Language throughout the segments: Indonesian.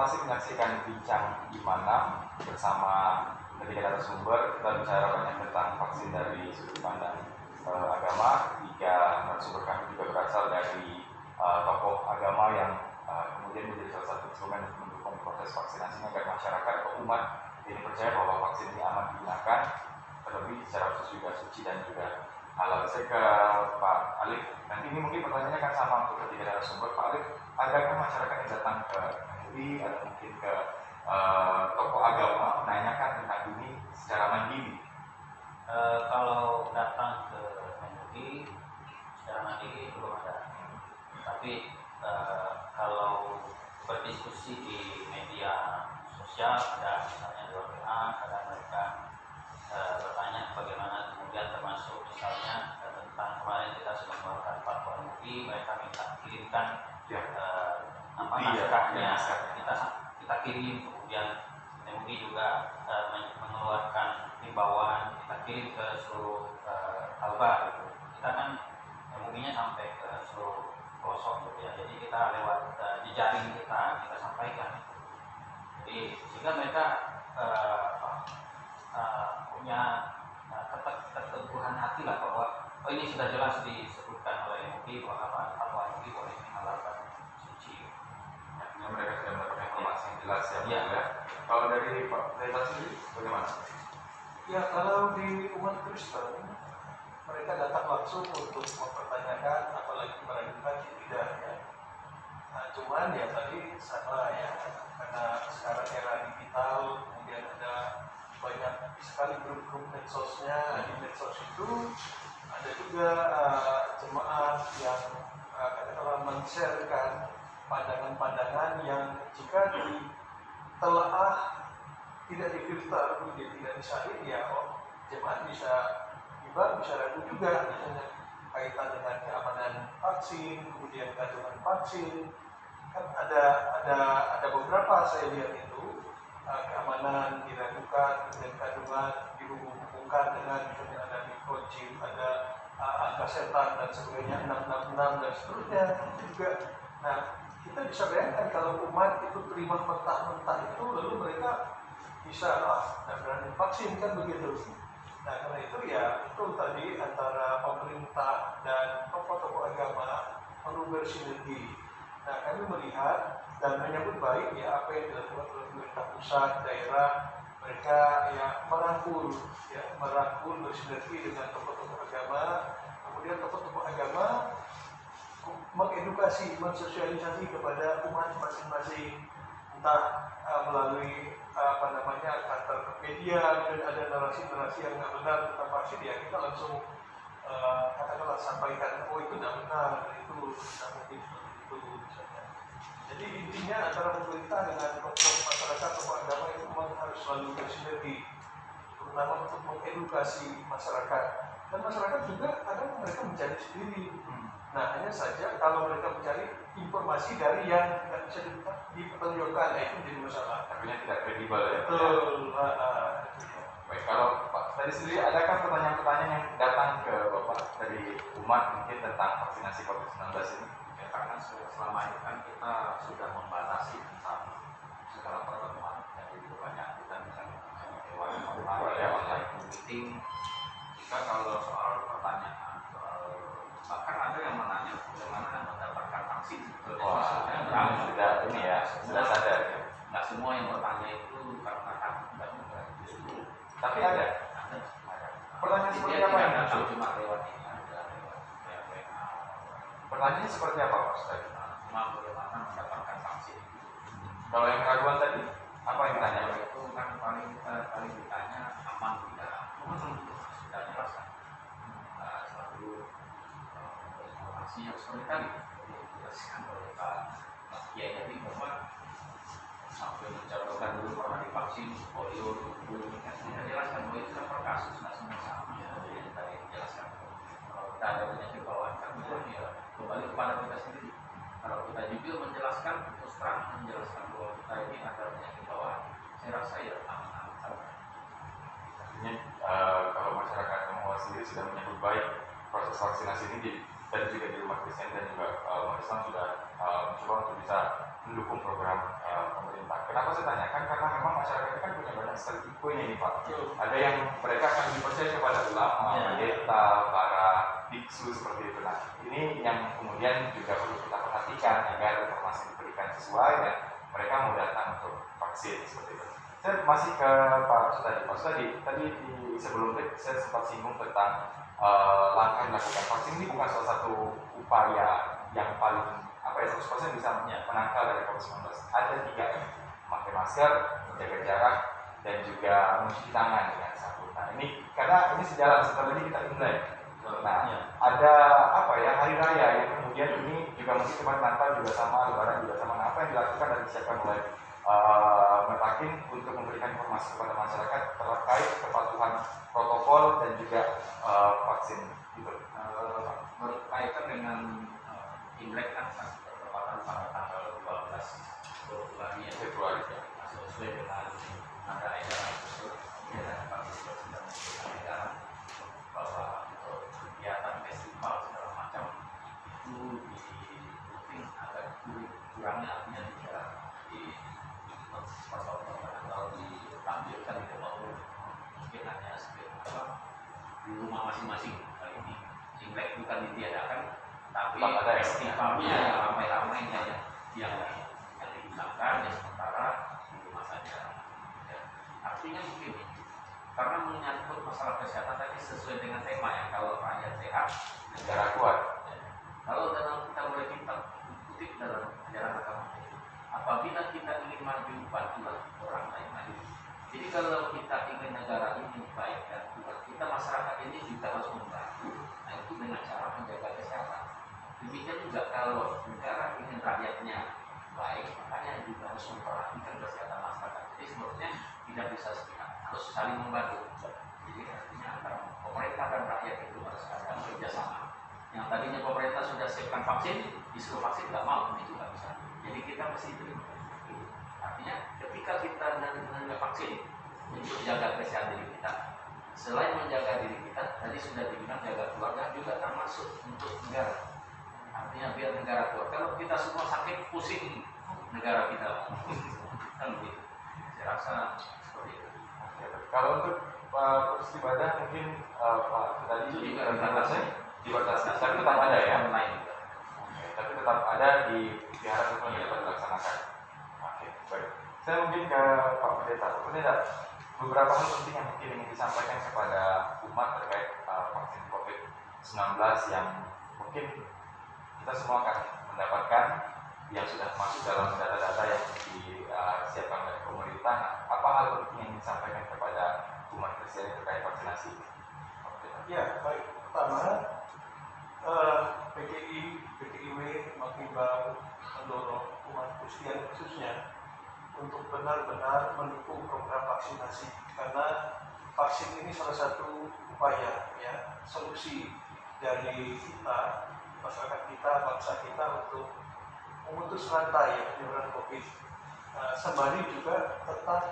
masih menyaksikan Bincang di Mana bersama ketiga narasumber. Kita bicara banyak tentang vaksin dari sudut pandang agama. Tiga narasumber kami juga berasal dari tokoh agama yang kemudian menjadi salah satu instrumen untuk mendukung proses vaksinasi agar masyarakat atau umat ini percaya bahwa vaksin ini aman digunakan, terlebih secara khusus juga suci dan juga halal. Saya ke Pak Alif. Nanti ini mungkin pertanyaannya kan sama untuk ketiga narasumber. Pak Alif, adakah masyarakat yang datang ke MUI atau mungkin ke tokoh agama menanyakan tentang ini secara mandiri? Kalau datang ke MUI secara mandiri belum ada. Tapi kalau berdiskusi di media sosial ada, misalnya di WA, ada mereka bertanya bagaimana, kemudian termasuk misalnya tentang kemarin kita sudah mengeluarkan fatwa MUI, mereka minta kirimkan naskahnya, kita kirim, kemudian MUI juga mengeluarkan himbauan, kita kirim ke seluruh Kalbar gitu. Kita kan MUI-nya sampai ke seluruh pelosok gitu ya, jadi kita lewat jejaring kita sampaikan. Jadi sehingga mereka punya keteguhan hati lah bahwa ini sudah jelas disebutkan oleh MUI bahwa fatwa MUI boleh menghalalkan suci. Ya, mereka sudah mendapatkan informasi yang jelas ya. Ya. Kalau dari Pak Zainal sendiri bagaimana? Ya, kalau di umat Kristen mereka datang langsung untuk mempertanyakan, apalagi meragukan tidak ya. Nah, cuman ya tadi sama ya, karena sekarang era digital, kemudian ada banyak sekali grup-grup medsosnya. Di medsos itu ada juga jemaat yang katakanlah men-sharekan pandangan-pandangan yang jika ditelaah tidak difilter, tidak disaring, ya jemaat bisa ragu juga, misalnya kaitan dengan keamanan vaksin, kemudian kandungan vaksin. Kan ada beberapa saya lihat itu keamanan diragukan, kemudian kandungan dihubungkan dengan misalnya ada microchip, ada angka setan dan sebagainya, 666 dan seterusnya itu juga. Nah, kita bisa bayangkan kalau umat itu terima mentah-mentah itu, lalu mereka bisa berani vaksin kan begitu. Nah, karena itu ya itu tadi antara pemerintah dan tokoh-tokoh agama perlu bersinergi. Nah, kami melihat dan menyambut baik ya apa yang dilakukan oleh pemerintah pusat, daerah, mereka ya merangkul bersinergi dengan tokoh-tokoh agama, kemudian tokoh-tokoh agama mengedukasi, mensosialisasi kepada umat masing-masing, entah melalui kantor media, dan ada narasi-narasi yang nggak benar tentang vaksin, ya kita langsung katakanlah sampaikan, oh itu tidak benar, itu tidak mungkin seperti itu misalnya. Jadi intinya antara pemerintah dengan tokoh masyarakat, tokoh agama itu memang harus selalu bersinergi, terutama untuk mengedukasi masyarakat. Dan masyarakat juga kadang mereka mencari sendiri. Nah, hanya saja kalau mereka mencari informasi dari yang tidak bisa dipertanggungjawabkan, itu menjadi masalah. Artinya tidak kredibel ya. Betul. Baik, kalau Pak tadi sendiri, adakah pertanyaan-pertanyaan yang datang ke Bapak dari umat mungkin tentang vaksinasi COVID-19 ini? Ya, karena selama ini kan kita sudah membatasi tentang segala pertemuan, jadi banyak kita misalnya online meeting. Jika kalau soal pertanyaan, bahkan ada yang menanya bagaimana mendapatkan vaksin. Kami sudah ini ya, sudah sadar ya. Nggak semua yang bertanya itu karena takut dan justru. Tapi ada. Pertanyaan seperti apa yang muncul? Cuma lewat ini ada lewat WA. Pertanyaannya seperti apa Pak Ustaz? Cuma bagaimana mendapatkan vaksin. Kalau yang keraguan tadi, apa yang ditanya? Itu kan paling ditanya aman tidak. Sudah jelas kan. Selalu informasi yang seperti tadi dijelaskan oleh Pak Kiai tadi bahwa sampai mencontohkan dulu pernah divaksin polio dulu, kan kita jelaskan bahwa itu kan per kasus, nggak semua sama. Jadi tadi dijelaskan kalau kita ada penyakit bawaan kan ya kembali kepada kita sendiri. Kalau kita jujur menjelaskan, terus terang menjelaskan bahwa kita ini ada penyakit bawaan, saya rasa ya aman-aman saja. Artinya kalau masyarakat Tionghoa sendiri sudah menyambut baik proses vaksinasi ini dan juga di rumah Kristen dan juga umat Islam sudah mencoba untuk bisa mendukung program pemerintah. Kenapa saya tanyakan? Karena memang masyarakat ini kan punya banyak sekali tipenya nih Pak. Ada yang mereka akan dipercaya kepada ulama, pendeta, para biksu seperti itu. Nah, ini yang kemudian juga perlu kita perhatikan agar informasi diberikan sesuai dan mereka mau datang untuk vaksin seperti itu. Saya masih ke Pak Sutadi. Pak Sutadi, tadi di sebelum break saya sempat singgung tentang langkah yang dilakukan. Vaksin ini bukan salah satu upaya yang paling 100% bisa menangkal dari COVID-19. Ada 3M, memakai masker, menjaga jarak, dan juga mencuci tangan dengan sabun. Nah ini karena ini sejalan setelah ini kita Imlek. Nah ada hari raya yang kemudian ini juga mungkin kemarin Natal juga sama, Lebaran juga sama. Nah, apa yang dilakukan dan disiapkan oleh Metakin untuk memberikan informasi kepada masyarakat terkait kepatuhan protokol dan juga vaksin itu. Berkaitan dengan Imlek kan bertepatan pada tanggal 12 Februari masih sesuai dengan ada edaran tersebut dan Pak Gubernur sudah memberikan edaran bahwa untuk kegiatan festival segala macam itu dibuking agar kurangnya artinya tidak di atau ditampilkan di bawah mungkin hanya di rumah masing-masing. Kali ini Imlek bukan ditiadakan tapi festivalnya yang ramai-ramainya yang digunakan ya sementara di rumah saja. Ya. Artinya begini, karena menyangkut masalah kesehatan tadi sesuai dengan tema yang kalau rakyat sehat negara kuat. Ya. Kalau dalam kita boleh kita kutip dalam ajaran agama, apabila kita ingin maju bantulah orang lain maju. Jadi kalau kita ingin negara ini baik dan kuat, kita masyarakat ini juga harus membantu. Nah itu dengan cara menjaga kesehatan. Demikian juga kalau negara ingin rakyatnya baik, makanya juga harus memperhatikan kesehatan masyarakat. Jadi sebetulnya tidak bisa sepihak, harus saling membantu. Jadi artinya antara pemerintah dan rakyat itu harus ada kerjasama. Yang tadinya pemerintah sudah siapkan vaksin, disuruh vaksin nggak mau, itu nggak bisa. Jadi kita mesti terima. Artinya ketika kita menerima vaksin untuk jaga kesehatan diri kita, selain menjaga diri kita, tadi sudah dibilang jaga keluarga juga termasuk untuk negara. Artinya biar negara kuat. Kalau kita semua sakit pusing negara kita kan begitu. Saya rasa seperti itu. Kalau untuk kursus ibadah mungkin Pak tadi dibatasi, tapi tetap ada ya. Tapi tetap ada di wihara yang dapat dilaksanakan. Oke, baik. Saya mungkin ke Pak Pendeta. Pak Pendeta, beberapa hal penting yang mungkin ingin disampaikan kepada umat terkait vaksin COVID-19 yang mungkin kita semua akan mendapatkan yang sudah masuk dalam data-data yang disiapkan oleh pemerintah. Apa hal penting yang disampaikan kepada umat Kristen terkait vaksinasi? Ya, baik. Pertama, PGIW mengimbau mendorong umat Kristen khususnya untuk benar-benar mendukung program vaksinasi karena vaksin ini salah satu upaya ya solusi dari kita, masyarakat kita, bangsa kita untuk memutus rantai penyebaran COVID. Sembari juga tetap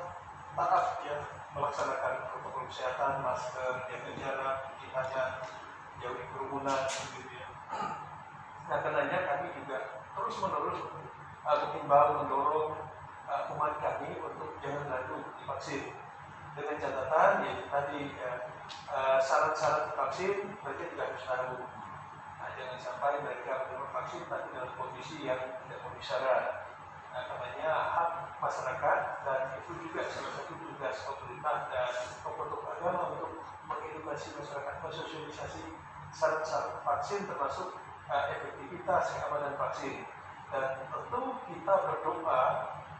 taat ya melaksanakan protokol kesehatan, masker, jaga jarak, cuci tangan, jauhi kerumunan, gitu ya. Nah, karenanya kami juga terus-menerus mengimbau mendorong umat kami untuk jangan ragu divaksin. Dengan catatan ya tadi syarat-syarat vaksin mereka tidak harus tahu. Nah, jangan sampai mereka menerima vaksin tapi dalam kondisi yang tidak memenuhi syarat. Nah, karenanya hak masyarakat dan itu juga salah satu tugas pemerintah dan tokoh-tokoh agama untuk mengedukasi masyarakat, mensosialisasi syarat-syarat vaksin termasuk efektivitas keamanan vaksin. Dan tentu kita berdoa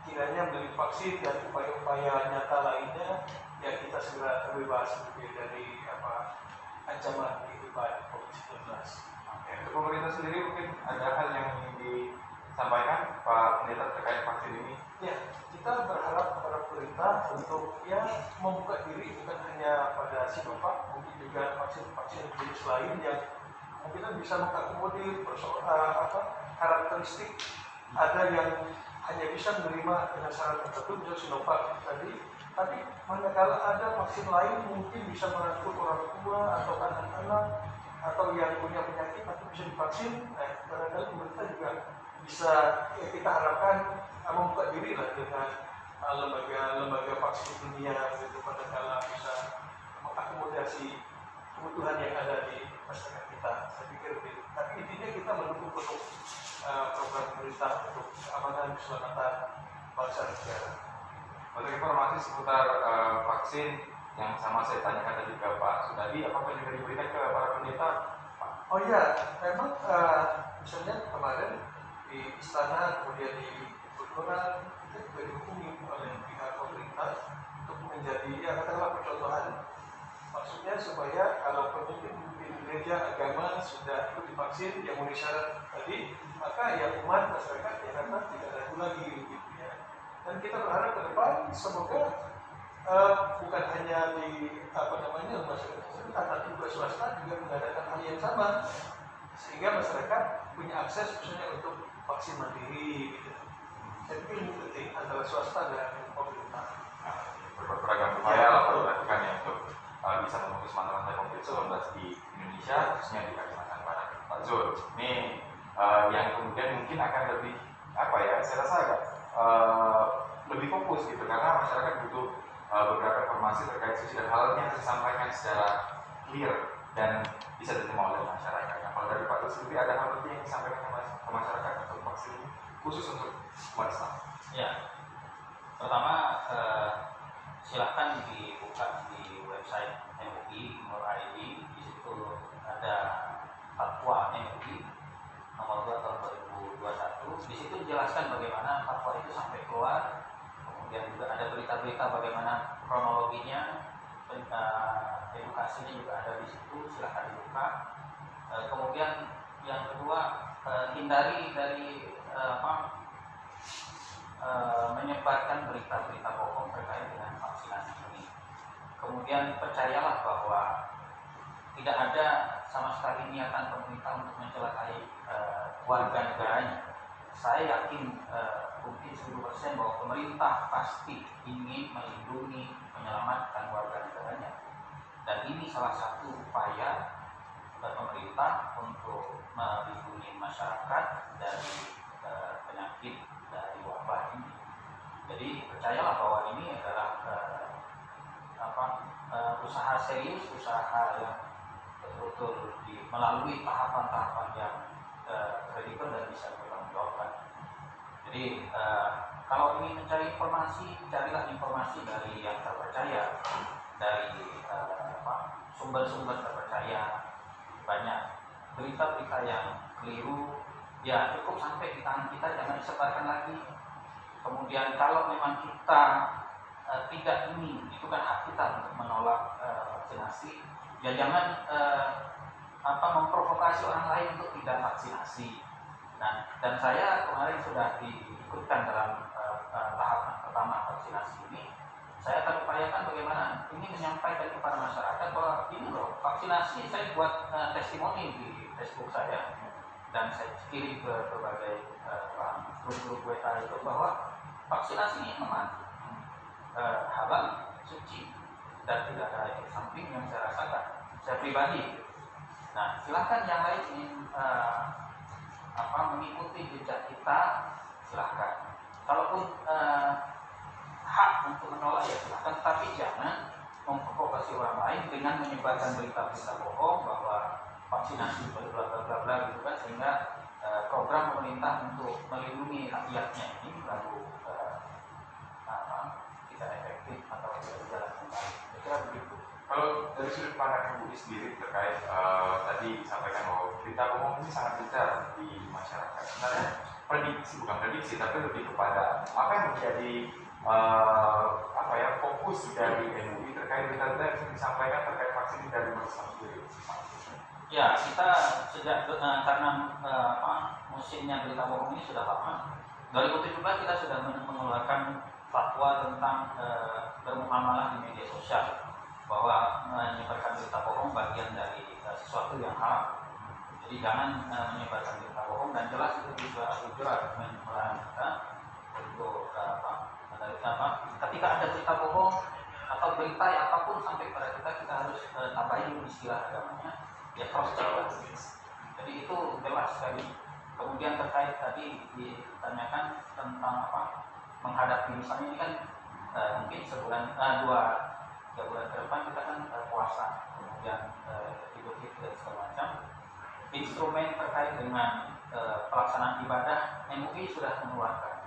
kiranya melalui vaksin dan upaya-upaya nyata lainnya ya kita segera terbebas dari ancaman kehidupan COVID-19. Oke, untuk pemerintah sendiri mungkin ada hal yang ingin disampaikan Pak Pendeta terkait vaksin ini? Ya, kita berharap kepada pemerintah untuk ya membuka diri bukan hanya pada Sinovac, mungkin juga vaksin-vaksin jenis lain yang mungkin bisa mengakomodir karakteristik. Ada yang hanya bisa menerima dengan syarat tertentu, misalnya Sinovac tadi. Tapi manakala ada vaksin lain mungkin bisa merangkul orang tua atau anak-anak atau yang punya penyakit atau bisa divaksin, barangkali pemerintah juga bisa ya kita harapkan membuka diri lah dengan lembaga vaksin dunia gitu pada kala bisa mengakomodasi kebutuhan yang ada di masyarakat kita. Saya pikir begitu. Tapi intinya kita mendukung penuh program pemerintah untuk keamanan keselamatan bangsa dan negara. Untuk informasi seputar vaksin yang sama saya tanyakan tadi ke Pak Sudadi, apakah juga diberikan ke para pendeta? Oh iya, memang misalnya kemarin di istana kemudian di Kultural kita juga dihubungi oleh pihak pemerintah untuk menjadi ya katakanlah percontohan. Maksudnya supaya kalau pemimpin gereja agama sudah ikut divaksin yang memenuhi syarat tadi, maka ya umat masyarakat ya karena tidak ragu lagi gitu ya. Dan kita berharap ke depan semoga bukan hanya di masyarakat tapi juga swasta juga mengadakan hal yang sama sehingga masyarakat punya akses misalnya untuk vaksin mandiri gitu. Saya pikir ini penting antara swasta dan pemerintah. Beragam upaya lah dilakukan ya untuk bisa memutus mata rantai COVID-19 di Indonesia, khususnya di Kalimantan Barat. Pak Zul, ini yang kemudian mungkin akan lebih saya rasa agak lebih fokus gitu karena masyarakat butuh beberapa informasi terkait susi dan halnya harus disampaikan secara clear dan bisa diterima oleh masyarakat. Nah, kalau dari Pak Zul sendiri ada hal penting yang disampaikan ke masyarakat untuk vaksin khusus untuk umat Islam? Ya, pertama silakan dibuka di website MUI Nur.id. Di situ ada fatwa MUI nomor 2 tahun 2021. Di situ dijelaskan bagaimana fatwa itu sampai keluar. Kemudian juga ada berita-berita bagaimana kronologinya, edukasinya juga ada di situ. Silakan dibuka. Kemudian yang kedua, hindari dari menyebarkan berita-berita bohong terkait dengan vaksinasi ini. Kemudian percayalah bahwa tidak ada sama sekali niatan pemerintah untuk mencelakai warga negaranya. Saya yakin mungkin 100% bahwa pemerintah pasti ingin melindungi, menyelamatkan warga negaranya. Dan ini salah satu upaya pemerintah untuk melindungi masyarakat dari penyakit dari wabah ini. Jadi percayalah bahwa ini adalah usaha serius, usaha yang betul-betul melalui tahapan-tahapan yang kredibel dan bisa bertanggungjawabkan. Jadi kalau ingin mencari informasi, carilah informasi dari yang terpercaya, dari sumber-sumber terpercaya. Banyak berita-berita yang keliru, ya cukup sampai di tangan kita, jangan disebarkan lagi. Kemudian kalau memang kita tidak ingin, itu kan hak kita untuk menolak vaksinasi, ya jangan memprovokasi orang lain untuk tidak vaksinasi. Nah, dan saya kemarin sudah diikutkan dalam tahapan pertama vaksinasi ini. Saya akan upayakan bagaimana ini menyampaikan kepada masyarakat bahwa ini loh vaksinasi. Saya buat testimoni di Facebook saya dan saya kirim ke berbagai grup-grup WA itu bahwa vaksinasi ini aman, halal, suci, dan tidak ada efek samping yang saya rasakan, saya pribadi. Nah, silakan yang lain ingin mengikuti jejak kita, silakan. Kalaupun hak untuk menolak ya silakan, tapi jangan memprovokasi orang lain dengan menyebarkan berita-berita bohong bahwa vaksinasi bla bla bla bla gitu kan, sehingga program pemerintah untuk melindungi rakyatnya ini lalu tidak efektif atau tidak berjalan dengan baik. Saya begitu. Kalau dari sudut pandang MUI sendiri terkait tadi disampaikan bahwa berita bohong ini sangat gencar di masyarakat. Sebenarnya bukan prediksi tapi lebih kepada apa yang menjadi fokus dari MUI terkait berita-berita yang disampaikan terkait vaksin dari Islam sendiri. Ya, kita sejak karena musimnya berita bohong ini sudah lama. 2017 kita sudah mengeluarkan fatwa tentang bermuamalah di media sosial, bahwa menyebarkan berita bohong bagian dari sesuatu yang haram. Jadi jangan menyebarkan berita bohong, dan jelas itu bisa Al-Hujurat melarang kita untuk ketika ada berita bohong atau berita yang apapun sampai pada kita harus tambahin istilah agamanya, ya cross check. Jadi itu jelas sekali. Kemudian terkait tadi ditanyakan tentang apa menghadapi misalnya ini kan mungkin sebulan 2-3 bulan ke depan kita kan puasa, kemudian Idul Fitri dan segala macam. Instrumen terkait dengan pelaksanaan ibadah MUI sudah mengeluarkan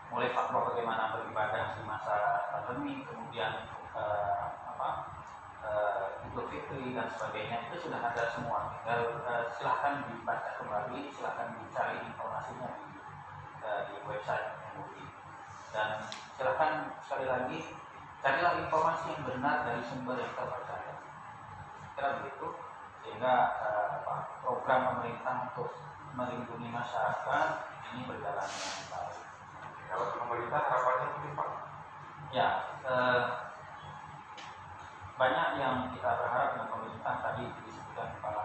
mulai fatwa bagaimana beribadah di masa pandemi, kemudian Idul Fitri dan sebagainya, itu sudah ada semua. Silahkan dibaca kembali, silahkan dicari informasinya di website MUI, dan silahkan sekali lagi carilah informasi yang benar dari sumber yang terpercaya. Kira begitu, sehingga program pemerintah untuk melindungi masyarakat ini berjalan dengan baik. Kalau pemerintah harapannya mungkin Pak? Ya, banyak yang kita berharap dengan pemerintah. Tadi disebutkan Pak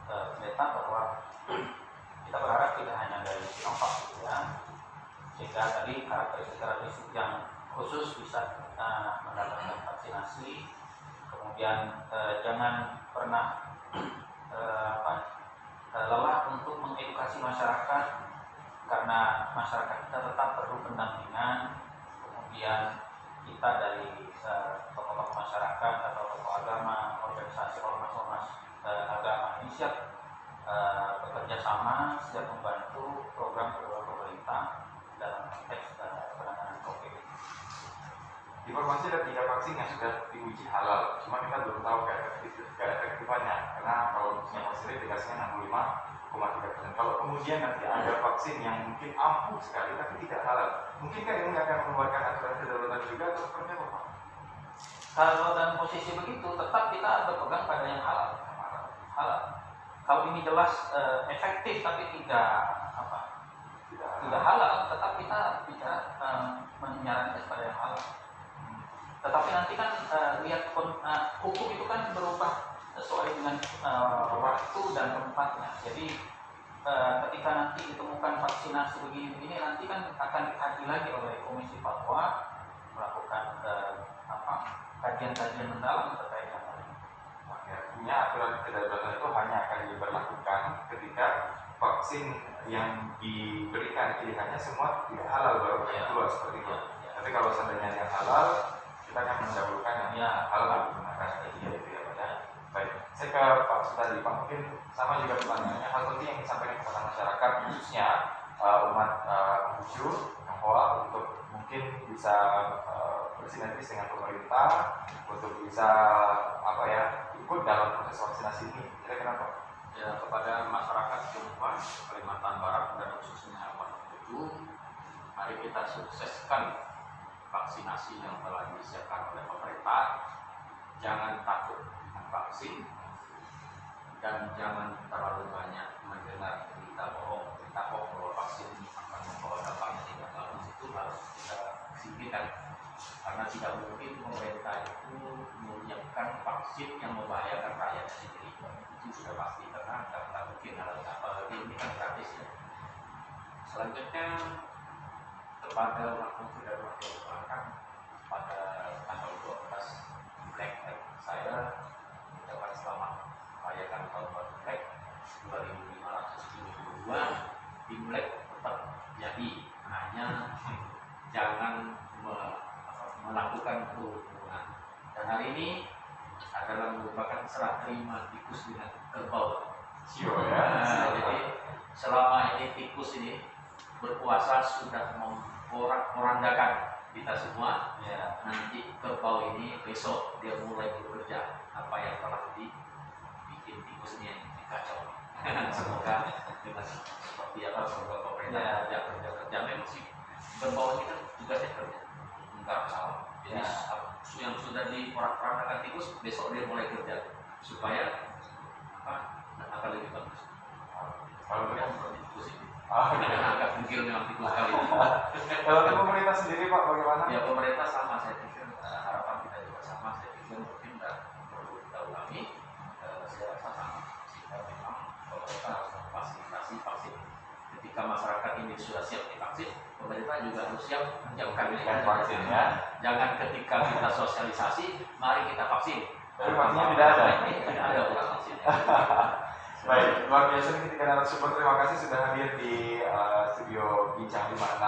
Pendeta bahwa kita berharap tidak hanya dari Sinovac gitu ya, sehingga tadi karakteristik yang khusus bisa mendapatkan vaksinasi. Kemudian jangan pernah lelah untuk mengedukasi masyarakat, karena masyarakat kita tetap perlu pendampingan. Kemudian kita dari tokoh-tokoh masyarakat atau tokoh agama, organisasi ormas-ormas agama ini siap bekerja sama, siap membantu program-program pemerintah dalam konteks penanganan COVID. Informasi ada 3 vaksin yang sudah diuji halal, cuma kita belum tahu keefektifannya, karena kalau Sinovac sendiri dikasihnya 65,3%. Kalau kemudian nanti ada vaksin yang mungkin ampuh sekali tapi tidak halal, mungkinkah ini akan mengeluarkan aturan kedaruratan juga atau seperti apa Pak? Kalau dalam posisi begitu, tetap kita berpegang pada yang halal. Kalau ini jelas efektif tapi tidak halal, tetap kita bicara menyarankan kepada yang halal. Tetapi nanti kan lihat hukum itu kan berubah sesuai dengan waktu dan tempatnya. Jadi ketika nanti ditemukan vaksinasi begini-begini, nanti kan akan dikaji lagi oleh Komisi Fatwa, melakukan kajian-kajian mendalam terkait dengan ini. Artinya aturan kedaruratan itu hanya akan diberlakukan ketika vaksin yang diberikan pilihannya semua tidak halal baru keluar seperti itu. Tapi kalau seandainya yang halal, kita akan mendahulukan yang halal digunakan. Itu ya Pak ya. Baik, saya ke Pak Sutadi. Pak, mungkin sama juga pertanyaannya, hal penting yang disampaikan kepada masyarakat, khususnya umat Konghucu, Tionghoa, untuk mungkin bisa bersinergis dengan pemerintah untuk bisa ikut dalam proses vaksinasi ini. Kira-kira Pak? Ya, kepada masyarakat Tionghoa, Kalimantan Barat dan khususnya umat Konghucu, mari kita sukseskan vaksinasi yang telah disiapkan oleh pemerintah. Jangan takut vaksin dan jangan terlalu banyak mendengar berita bohong bahwa vaksin akan membawa dampak yang tidak bagus. Itu harus kita singkirkan, karena tidak mungkin pemerintah itu menyiapkan vaksin yang membahayakan rakyat sendiri. Itu sudah pasti, karena tidak mungkin hal apalagi ini kan gratis ya. Selanjutnya kepada umat Konghucu dan umat Tionghoa, pada tanggal 12 Black saya mengucapkan selamat merayakan tahun baru Black 2572. Imlek tetap jadi, hanya jangan melakukan kerumunan. Dan hari ini adalah merupakan serah terima tikus dengan kerbau. Jadi selama ini tikus ini berpuasa sudah merandakan kita semua. Ya, nanti kerbau ini besok dia mulai bekerja apa yang telah dibikin tikus ini yang dikacau. Semoga dengan seperti apa program pemerintah kerja memang sih kerbau ini kan tugasnya kerja, enggak salah. Jadi yang sudah diporak-porandakan tikus besok dia mulai kerja supaya akan lebih bagus. Kalau tikus ini agak mungkin memang tikus kali ini. Kalau pemerintah sendiri Pak, bagaimana? Ya, pemerintah sama, saya pikir harapan kita juga sama. Saya pikir mungkin perlu kita ulangi. Saya rasa sama, sehingga memang pemerintah harus memfasilitasi vaksin. Ketika masyarakat ini sudah siap divaksin, pemerintah juga harus siap menyiapkan vaksin ya. Jangan ketika kita sosialisasi, mari kita vaksin. Tapi vaksinnya tidak ada. Tidak ada vaksin. Baik, luar biasa nih ketika narasumber, terima kasih sudah hadir di studio Bincang 56.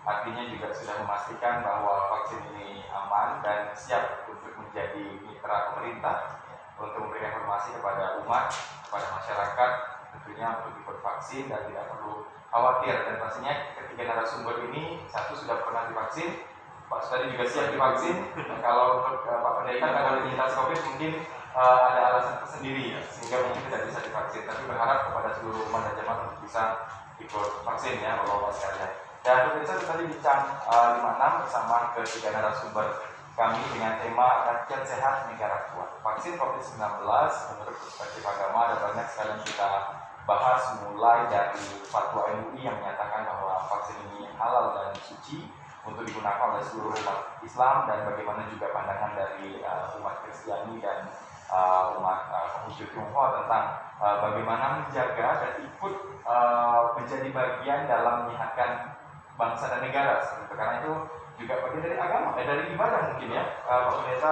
Artinya juga sudah memastikan bahwa vaksin ini aman dan siap untuk menjadi mitra pemerintah untuk memberikan informasi kepada umat, kepada masyarakat, tentunya untuk ikut vaksin dan tidak perlu khawatir. Dan pastinya ketiga narasumber ini satu sudah pernah divaksin, Pak Sutadi juga siap divaksin. Dan kalau untuk Pak Pendeta karena penyintas COVID mungkin ada alasan tersendiri sehingga mungkin tidak bisa divaksin. Tapi berharap kepada seluruh umat dan jemaat untuk bisa ikut vaksin ya Bapak-Bapak sekalian. Dan pemirsa tadi Bincang 56 bersama ketiga narasumber kami dengan tema Rakyat Sehat Negara Kuat. Vaksin COVID-19 menurut perspektif agama ada banyak sekali yang kita bahas, mulai dari fatwa MUI yang menyatakan bahwa vaksin ini halal dan suci untuk digunakan oleh seluruh umat Islam, dan bagaimana juga pandangan dari umat Kristiani dan umat Konghucu Tionghoa tentang bagaimana menjaga dan ikut menjadi bagian dalam menyehatkan bangsa dan negara. Karena itu juga bagian dari agama, dari ibadah mungkin ya, Pak Pendeta,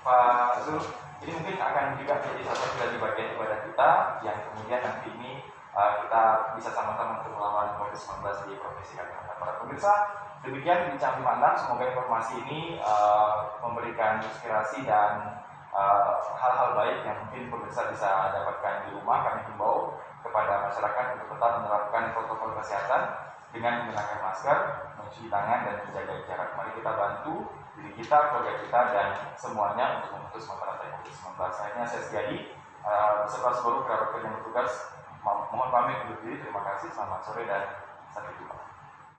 Pak Zul. Ini mungkin akan juga menjadi salah satu dari bagian ibadah kita yang kemudian nanti ini kita bisa sama-sama untuk melawan COVID-19 di Provinsi Kalimantan Barat. Pemirsa, demikian Bincang 56. Semoga informasi ini memberikan inspirasi dan hal-hal baik yang mungkin pemirsa bisa dapatkan di rumah. Kami himbau kepada masyarakat untuk tetap menerapkan protokol kesehatan dengan menggunakan masker, mencuci tangan, dan menjaga jarak. Mari kita bantu diri kita, keluarga kita, dan semuanya untuk memutus mata rantai COVID-19. Akhirnya saya Setiadi beserta seluruh kerabat kerja yang bertugas mohon pamit undur diri. Terima kasih, selamat sore dan sampai jumpa.